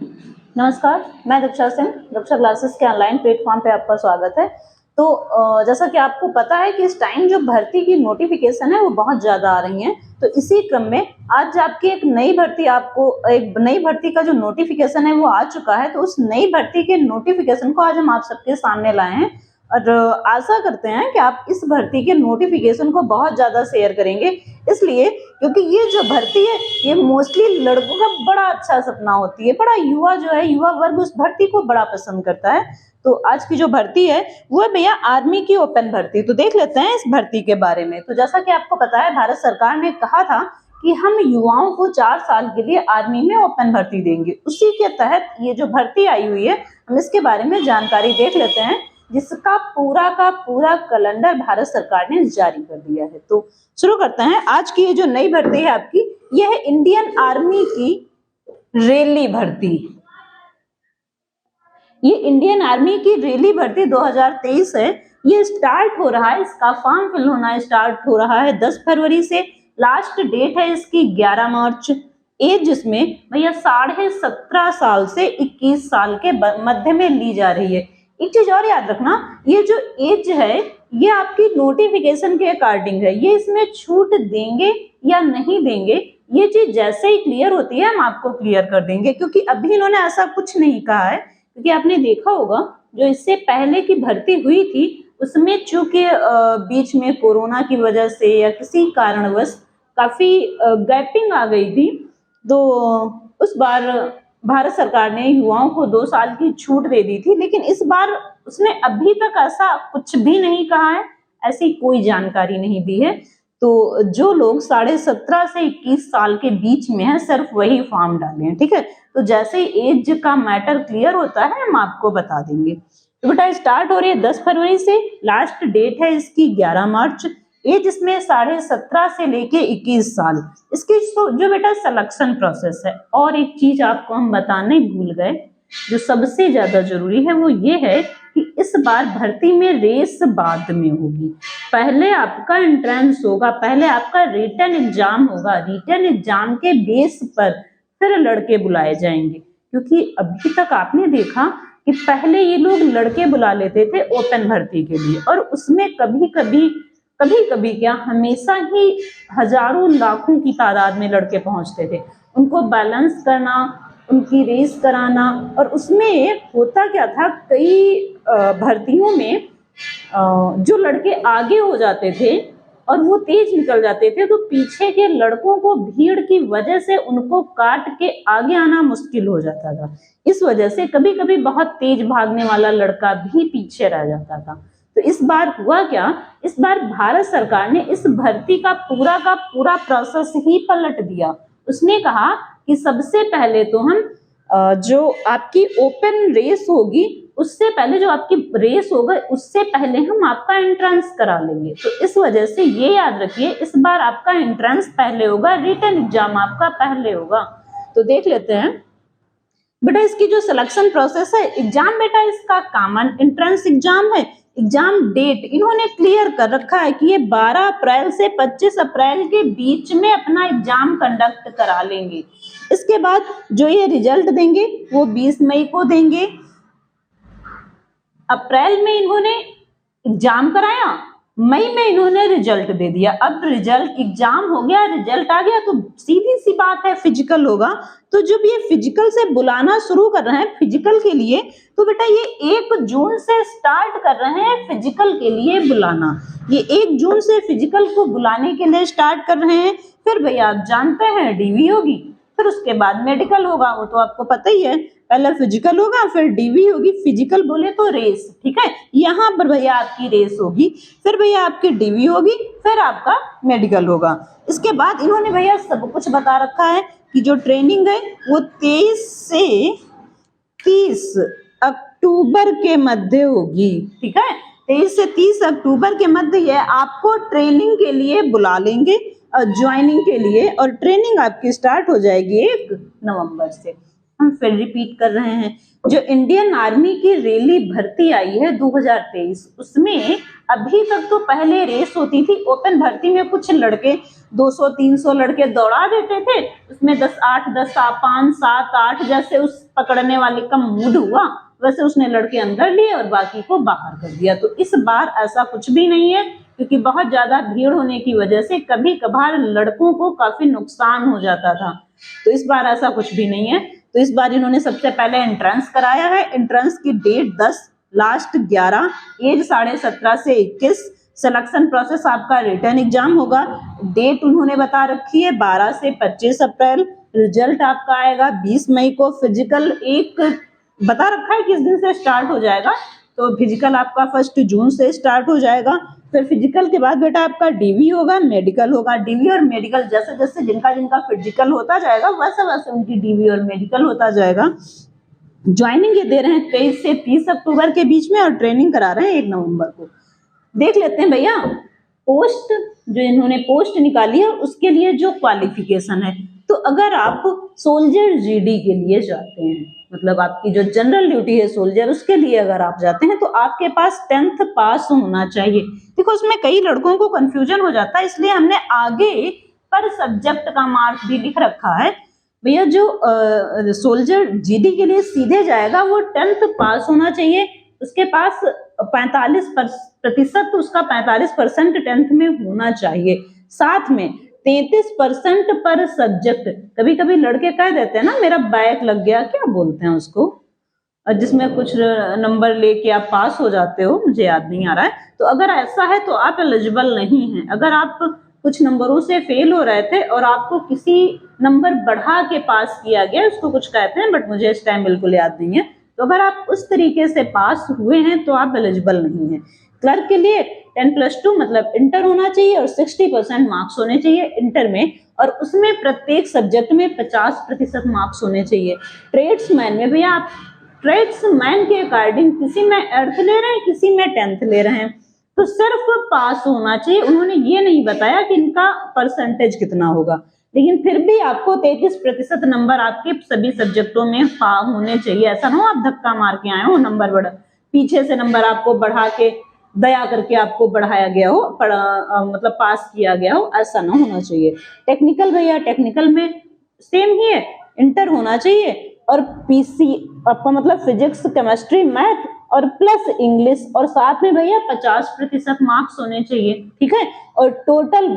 नमस्कार, मैं दीक्षा सिंह। दीक्षा क्लासेस के ऑनलाइन प्लेटफॉर्म पे आपका स्वागत है। तो जैसा कि आपको पता है कि इस टाइम जो भर्ती की नोटिफिकेशन है वो बहुत ज़्यादा आ रही हैं। तो इसी क्रम में आज आपकी एक नई भर्ती का जो नोटिफिकेशन है वो आ चुका है। तो उस नई भर्ती के नोटिफिकेशन को आज हम आप सबके सामने लाए हैं और आशा करते हैं कि आप इस भर्ती के नोटिफिकेशन को बहुत ज़्यादा शेयर करेंगे, इसलिए क्योंकि ये जो भर्ती है ये मोस्टली लड़कों का बड़ा अच्छा सपना होती है। बड़ा युवा वर्ग उस भर्ती को बड़ा पसंद करता है। तो आज की जो भर्ती है वो है भैया आर्मी की ओपन भर्ती। तो देख लेते हैं इस भर्ती के बारे में। तो जैसा कि आपको पता है भारत सरकार ने कहा था कि हम युवाओं को 4 साल के लिए आर्मी में ओपन भर्ती देंगे। उसी के तहत ये जो भर्ती आई हुई है हम इसके बारे में जानकारी देख लेते हैं, जिसका पूरा का पूरा कैलेंडर भारत सरकार ने जारी कर दिया है। तो शुरू करते हैं। आज की ये जो नई भर्ती है आपकी, यह है इंडियन आर्मी की रैली भर्ती। ये इंडियन आर्मी की रैली भर्ती 2023 है। ये स्टार्ट हो रहा है, इसका फॉर्म फिल होना स्टार्ट हो रहा है 10 फरवरी से। लास्ट डेट है इसकी 11 मार्च। एज इसमें भैया 17.5 साल से 21 साल के मध्य में ली जा रही है। एक चीज और याद रखना, ये जो एज है ये आपकी नोटिफिकेशन के अकॉर्डिंग है। ये इसमें छूट देंगे या नहीं देंगे ये चीज जैसे ही क्लियर होती है हम आपको क्लियर कर देंगे, क्योंकि अभी इन्होंने ऐसा कुछ नहीं कहा है। क्योंकि आपने देखा होगा जो इससे पहले की भर्ती हुई थी उसमें चूंकि बीच में कोरोना की वजह से या किसी कारणवश काफी गैपिंग आ गई थी, तो उस बार भारत सरकार ने युवाओं को 2 साल की छूट दे दी थी। लेकिन इस बार उसने अभी तक ऐसा कुछ भी नहीं कहा है, ऐसी कोई जानकारी नहीं दी है। तो जो लोग 17.5 से 21 साल के बीच में है सिर्फ वही फॉर्म डालें, ठीक है। तो जैसे ही एज का मैटर क्लियर होता है हम आपको बता देंगे। तो बेटा स्टार्ट हो रही है 10 फरवरी से, लास्ट डेट है इसकी 11 मार्च। एज इसमें 17.5 से लेके 21 साल। इसकी जो बेटा सिलेक्शन प्रोसेस है, और एक चीज आपको हम बताने भूल गए जो सबसे ज्यादा जरूरी है, वो ये है कि इस बार भर्ती में रेस बाद में होगी। पहले आपका एंट्रेंस होगा, पहले आपका रिटन एग्जाम होगा, रिटन एग्जाम के बेस पर फिर लड़के बुलाए जाएंगे। क्योंकि अभी तक आपने देखा कि पहले ये लोग लड़के बुला लेते थे ओपन भर्ती के लिए, और उसमें कभी कभी क्या हमेशा ही हजारों लाखों की तादाद में लड़के पहुंचते थे। उनको बैलेंस करना, उनकी रेस कराना, और उसमें होता क्या था, कई भर्तियों में जो लड़के आगे हो जाते थे और वो तेज निकल जाते थे, तो पीछे के लड़कों को भीड़ की वजह से उनको काट के आगे आना मुश्किल हो जाता था। इस वजह से कभी कभी बहुत तेज भागने वाला लड़का भी पीछे रह जाता था। तो इस बार हुआ क्या, इस बार भारत सरकार ने इस भर्ती का पूरा प्रोसेस ही पलट दिया। उसने कहा कि सबसे पहले तो हम जो आपकी ओपन रेस होगी उससे पहले, जो आपकी रेस होगा उससे पहले हम आपका एंट्रेंस करा लेंगे। तो इस वजह से ये याद रखिए इस बार आपका एंट्रेंस पहले होगा, रिटन एग्जाम आपका पहले होगा। तो देख लेते हैं बेटा इसकी जो सिलेक्शन प्रोसेस है। एग्जाम बेटा इसका कॉमन एंट्रेंस एग्जाम है। एग्जाम डेट इन्होंने क्लियर कर रखा है कि ये 12 अप्रैल से 25 अप्रैल के बीच में अपना एग्जाम कंडक्ट करा लेंगे। इसके बाद जो ये रिजल्ट देंगे वो 20 मई को देंगे। अप्रैल में इन्होंने एग्जाम कराया, मई में इन्होंने रिजल्ट दे दिया। अब रिजल्ट एग्जाम हो गया, रिजल्ट आ गया, तो सीधी सी बात है फिजिकल होगा। तो जब ये फिजिकल से बुलाना शुरू कर रहे हैं फिजिकल के लिए, तो बेटा ये 1 जून से स्टार्ट कर रहे हैं फिजिकल के लिए बुलाना। ये 1 जून से फिजिकल को बुलाने के लिए स्टार्ट कर रहे हैं। फिर भैया आप जानते हैं डीवी होगी, फिर उसके बाद मेडिकल होगा, वो तो आपको पता ही है। पहले फिजिकल होगा फिर डीवी होगी। फिजिकल बोले तो रेस, ठीक है। यहाँ पर भैया आपकी रेस होगी, फिर भैया आपकी डीवी होगी, फिर आपका मेडिकल होगा। इसके बाद इन्होंने भैया सब कुछ बता रखा है कि जो ट्रेनिंग है वो 23 से 30 अक्टूबर के मध्य होगी, ठीक है। 23 से 30 अक्टूबर के मध्य ये आपको ट्रेनिंग के लिए बुला लेंगे और ज्वाइनिंग के लिए, और ट्रेनिंग आपकी स्टार्ट हो जाएगी 1 नवंबर से। हम फिर रिपीट कर रहे हैं। जो इंडियन आर्मी की रैली भर्ती आई है 2023, उसमें अभी तक तो पहले रेस होती थी ओपन भर्ती में, कुछ लड़के 200-300 लड़के दौड़ा देते थे, उसमें 10 5 7 8 जैसे उस पकड़ने वाले का मूड हुआ वैसे उसने लड़के अंदर लिए और बाकी को बाहर कर दिया। तो इस बार ऐसा कुछ भी नहीं है, क्योंकि बहुत ज्यादा भीड़ होने की वजह से कभी कभार लड़कों को काफी नुकसान हो जाता था। तो इस बार ऐसा कुछ भी नहीं है। तो इस बार इन्होंने सबसे पहले एंट्रेंस कराया है। एंट्रेंस की डेट 10, लास्ट 11, एज 17.5 से 21। सिलेक्शन प्रोसेस आपका रिटर्न एग्जाम होगा। डेट उन्होंने बता रखी है 12 से 25 अप्रैल। रिजल्ट आपका आएगा 20 मई को। फिजिकल एक बता रखा है किस दिन से स्टार्ट हो जाएगा, तो फिजिकल आपका 1 जून से स्टार्ट हो जाएगा। फिर फिजिकल के बाद बेटा आपका डीवी होगा, मेडिकल होगा। डीवी और मेडिकल जैसे जैसे जिनका फिजिकल होता जाएगा वैसे वैसे उनकी डीवी और मेडिकल होता जाएगा। ज्वाइनिंग ये दे रहे हैं 23 से 30 अक्टूबर के बीच में और ट्रेनिंग करा रहे हैं 1 नवंबर को। देख लेते हैं भैया पोस्ट, जो इन्होंने पोस्ट निकाली है उसके लिए जो क्वालिफिकेशन है। तो अगर आप सोल्जर जीडी के लिए जाते हैं, मतलब आपकी जो जनरल ड्यूटी है सोल्जर, उसके लिए अगर आप जाते हैं तो आपके पास 10th पास होना चाहिए। देखो उसमें कई लड़कों को कंफ्यूजन हो जाता है, इसलिए हमने आगे पर सब्जेक्ट का मार्क भी लिख रखा है। भैया जो सोल्जर जीडी के लिए सीधे जाएगा वो 10th पास होना चाहिए, उसके पास 45% उसका 45% 10th में होना चाहिए। साथ में 33% पर सब्जेक्ट। कभी कभी लड़के कह देते हैं ना मेरा बैक लग गया, क्या बोलते हैं उसको, जिसमें कुछ नंबर लेके आप पास हो जाते हो, मुझे याद नहीं आ रहा है। तो अगर ऐसा है तो आप एलिजिबल नहीं हैं। अगर आप कुछ नंबरों से फेल हो रहे थे और आपको किसी नंबर बढ़ा के पास किया गया, उसको कुछ कहते हैं बट मुझे इस टाइम बिल्कुल याद नहीं है, तो अगर आप उस तरीके से पास हुए हैं तो आप एलिजिबल नहीं हैं। क्लर्क के लिए 10+2 मतलब इंटर होना चाहिए और 60% मार्क्स होने चाहिए इंटर में, और उसमें प्रत्येक सब्जेक्ट में 50% मार्क्स होने चाहिए। ट्रेड्समैन में भैया आप ट्रेड्समैन के अकॉर्डिंग किसी में 8th ले रहे हैं, किसी में 10th ले रहे हैं, तो सिर्फ पास होना चाहिए। उन्होंने ये नहीं बताया कि इनका परसेंटेज कितना होगा, लेकिन फिर भी आपको 33% नंबर आपके सभी सब्जेक्टों में होने चाहिए। ऐसा ना हो आप धक्का मार के आए हो, नंबर बढ़ा पीछे से नंबर आपको बढ़ा के दया करके आपको बढ़ाया गया हो, मतलब पास किया गया हो, ऐसा ना होना चाहिए। टेक्निकल भैया टेक्निकल में सेम ही है, इंटर होना चाहिए और पीसी आपका मतलब फिजिक्स केमिस्ट्री मैथ और प्लस इंग्लिश, और साथ में भैया 50% मार्क्स होने चाहिए, ठीक है। और टोटल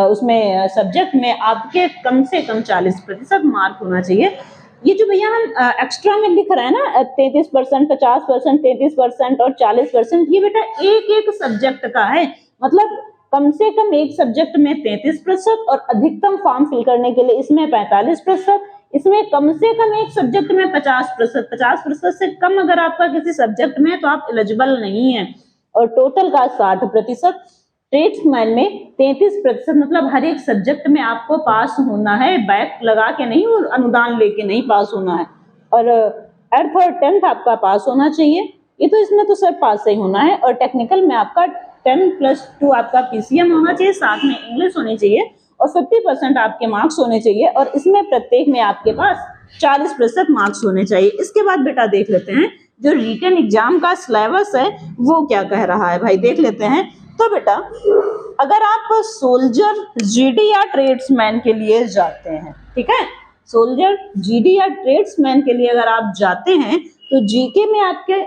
उसमें सब्जेक्ट में आपके कम से कम 40% मार्क होना चाहिए। ये जो भैया हम एक्स्ट्रा में लिख रहे हैं ना 33%, 50%, 33% और 40%, ये बेटा एक एक सब्जेक्ट का है। मतलब कम से कम एक सब्जेक्ट में 33% और अधिकतम फॉर्म फिल करने के लिए इसमें 45%, इसमें कम से कम एक सब्जेक्ट में 50%। 50% से कम अगर आपका किसी सब्जेक्ट में है तो आप एलिजिबल नहीं है। और टोटल का 60%। ट्रेड्समैन में 33%, मतलब हर एक सब्जेक्ट में आपको पास होना है, बैक लगा के नहीं और अनुदान लेके नहीं पास होना है। और 8th और 10th आपका पास होना चाहिए, ये तो इसमें तो सिर्फ पास ही होना है। और टेक्निकल में आपका 10+2 आपका पीसीएम होना चाहिए, साथ में इंग्लिश होनी चाहिए और 50% आपके मार्क्स होने चाहिए, और इसमें प्रत्येक में आपके पास 40% मार्क्स होने चाहिए। इसके बाद बेटा देख लेते हैं जो रिटन एग्जाम का सिलेबस है वो क्या कह रहा है, भाई देख लेते हैं। तो बेटा अगर आप सोल्जर जीडी या ट्रेड्समैन के लिए जाते हैं, ठीक है, सोल्जर जीडी या ट्रेड्समैन के लिए अगर आप जाते हैं तो जीके में आपके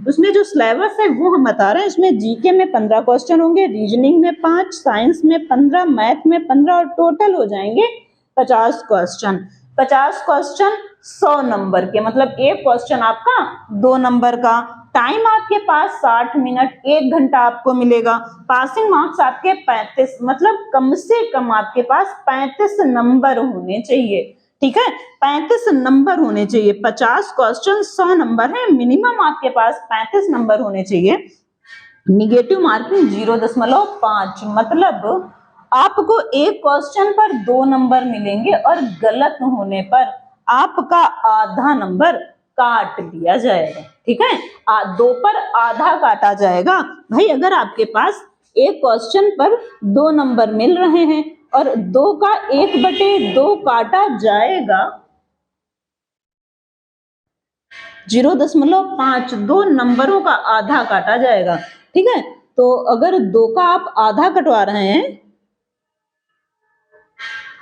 उसमें जो सिलेबस है वो हम बता रहे हैं। इसमें जीके में 15 क्वेश्चन होंगे, रीजनिंग में 5, साइंस में 15, मैथ में 15 और टोटल हो जाएंगे 50 क्वेश्चन। 50 क्वेश्चन 100 नंबर के, मतलब एक क्वेश्चन आपका 2 नंबर का। टाइम आपके पास 60 मिनट, 1 घंटा आपको मिलेगा। पासिंग मार्क्स आपके 35, मतलब कम से कम आपके पास 35 नंबर होने चाहिए, ठीक है, 35 नंबर होने चाहिए। 50 क्वेश्चन 100 नंबर है, मिनिमम आपके पास 35 नंबर होने चाहिए। निगेटिव मार्किंग 0.5, मतलब आपको एक क्वेश्चन पर 2 नंबर मिलेंगे और गलत होने पर आपका आधा नंबर काट लिया जाएगा, ठीक है, 2 पर आधा काटा जाएगा। भाई अगर आपके पास एक क्वेश्चन पर 2 नंबर मिल रहे हैं और 2 का 1/2 काटा जाएगा 0.5 दो नंबरों का आधा काटा जाएगा। ठीक है, तो अगर 2 का आप आधा कटवा रहे हैं,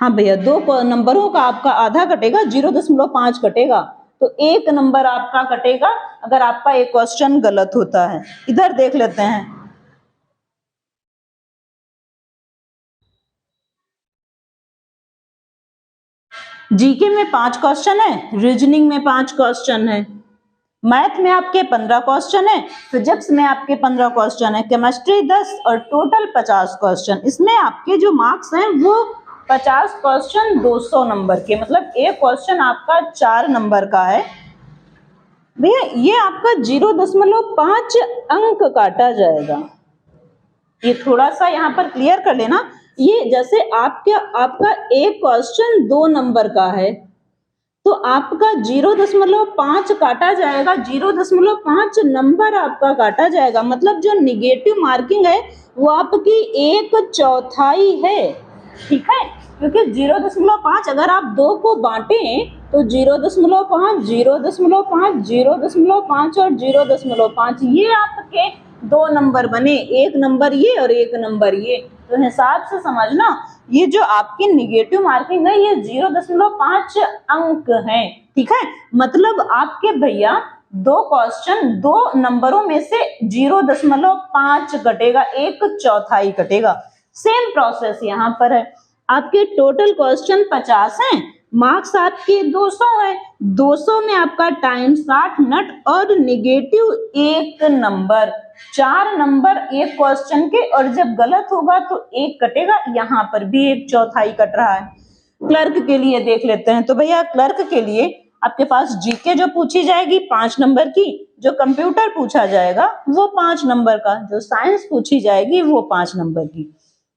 हाँ भैया 2 नंबरों का आपका आधा कटेगा, 0.5 कटेगा, तो 1 नंबर आपका कटेगा अगर आपका एक क्वेश्चन गलत होता है। इधर देख लेते हैं। जीके में 5 क्वेश्चन है, रीजनिंग में 5 क्वेश्चन है, मैथ में आपके 15 क्वेश्चन है, फिजिक्स में आपके 15 क्वेश्चन है, केमिस्ट्री 10 और टोटल 50 क्वेश्चन। इसमें आपके जो मार्क्स हैं वो 50 क्वेश्चन 200 नंबर के, मतलब एक क्वेश्चन आपका 4 नंबर का है। भैया ये आपका 0.5 अंक काटा जाएगा। ये थोड़ा सा यहाँ पर क्लियर कर लेना। ये जैसे आपका एक क्वेश्चन 2 नंबर का है, तो आपका 0.5 काटा जाएगा, 0.5 नंबर आपका काटा जाएगा, मतलब जो निगेटिव मार्किंग है वो आपकी 1/4 है। ठीक है, क्योंकि 0.5 अगर आप 2 को बांटे तो 0.5, 0.5, 0.5 और 0.5 ये आपके 2 नंबर बने, 1 नंबर ये और 1 नंबर ये। तो हिसाब से समझना, ये जो आपकी निगेटिव मार्किंग है ये 0.5 अंक है। ठीक है, मतलब आपके भैया 2 क्वेश्चन 2 नंबरों में से 0.5 कटेगा, 1/4 कटेगा। सेम प्रोसेस यहाँ पर है। आपके टोटल क्वेश्चन 50 हैं, मार्क्स आपके 200 है, 200 में आपका टाइम 60 मिनट और निगेटिव 1 नंबर, 4 नंबर एक क्वेश्चन के, और जब गलत होगा तो 1 कटेगा, यहाँ पर भी 1/4 कट रहा है। क्लर्क के लिए देख लेते हैं। तो भैया क्लर्क के लिए आपके पास जीके जो पूछी जाएगी 5 नंबर की, जो कंप्यूटर पूछा जाएगा वो 5 नंबर का, जो साइंस पूछी जाएगी वो 5 नंबर की।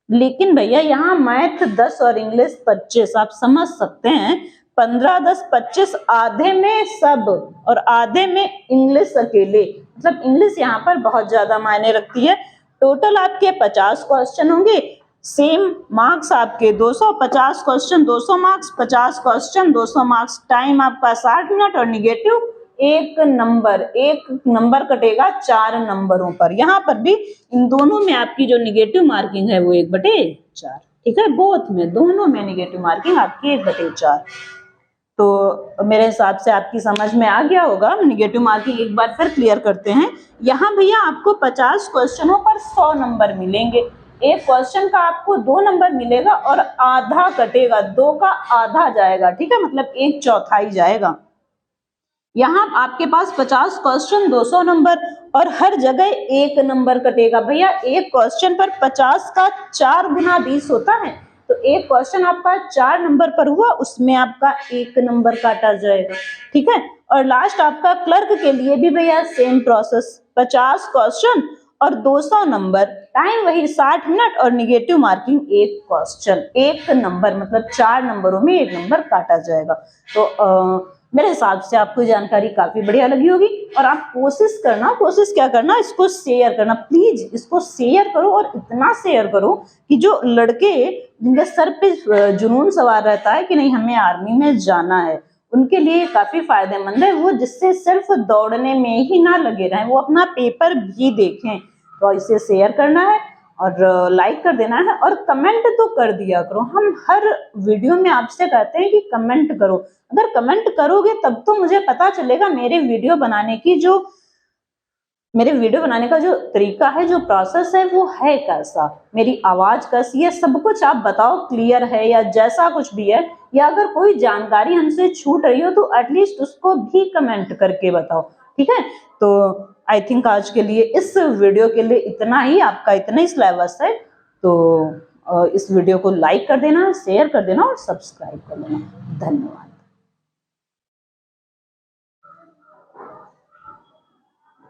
लेकिन भैया यहाँ मैथ 10 और इंग्लिश 25, आप समझ सकते हैं 15, 10, 25 आधे में सब और आधे में इंग्लिश अकेले, मतलब इंग्लिश यहाँ पर बहुत ज्यादा मायने रखती है। टोटल आपके 50 क्वेश्चन होंगे, सेम मार्क्स आपके 200, 50 question 200 marks, 50 question 200 marks, time आपका 60 मिनट और निगेटिव 1 नंबर कटेगा 4 नंबरों पर। यहाँ पर भी इन दोनों में आपकी जो निगेटिव मार्किंग है वो 1/4। ठीक है, बोथ में, दोनों में निगेटिव मार्किंग आपकी 1/4। तो मेरे हिसाब से आपकी समझ में आ गया होगा। निगेटिव मार्किंग एक बार फिर क्लियर करते हैं। यहाँ भैया आपको 50 क्वेश्चनों पर 100 नंबर मिलेंगे, एक क्वेश्चन का आपको 2 नंबर मिलेगा और आधा कटेगा, 2 का आधा जाएगा। ठीक है, मतलब 1/4 जाएगा। यहाँ आपके पास 50 क्वेश्चन 200 नंबर और हर जगह 1 नंबर कटेगा। भैया एक क्वेश्चन पर 50 का 4 गुना 20 होता है, तो एक क्वेश्चन आपका 4 नंबर पर हुआ, उसमें आपका 1 नंबर काटा जाएगा। ठीक है, और लास्ट आपका क्लर्क के लिए भी भैया सेम प्रोसेस, 50 क्वेश्चन और 200 नंबर, टाइम वही 60 मिनट और निगेटिव मार्किंग 1 क्वेश्चन 1 नंबर, मतलब 4 नंबरों में 1 नंबर काटा जाएगा। तो मेरे हिसाब से आपको जानकारी काफी बढ़िया लगी होगी। और आप कोशिश क्या करना, इसको शेयर करना, प्लीज इसको शेयर करो, और इतना शेयर करो कि जो लड़के जिनके सर पे जुनून सवार रहता है कि नहीं हमें आर्मी में जाना है, उनके लिए काफी फायदेमंद है वो, जिससे सिर्फ दौड़ने में ही ना लगे रहें, वो अपना पेपर भी देखें। तो इसे शेयर करना है और लाइक कर देना है, और कमेंट तो कर दिया करो। हम हर वीडियो में आपसे कहते हैं कि कमेंट करो, अगर कमेंट करोगे तब तो मुझे पता चलेगा मेरे वीडियो बनाने का जो तरीका है, जो प्रोसेस है वो है कैसा, मेरी आवाज कैसी है, सब कुछ आप बताओ क्लियर है या जैसा कुछ भी है, या अगर कोई जानकारी हमसे छूट रही हो तो एटलीस्ट उसको भी कमेंट करके बताओ। ठीक है, तो आई थिंक आज के लिए इस वीडियो के लिए इतना ही, आपका इतना ही सिलेबस है। तो इस वीडियो को लाइक कर देना, शेयर कर देना और सब्सक्राइब कर देना। धन्यवाद।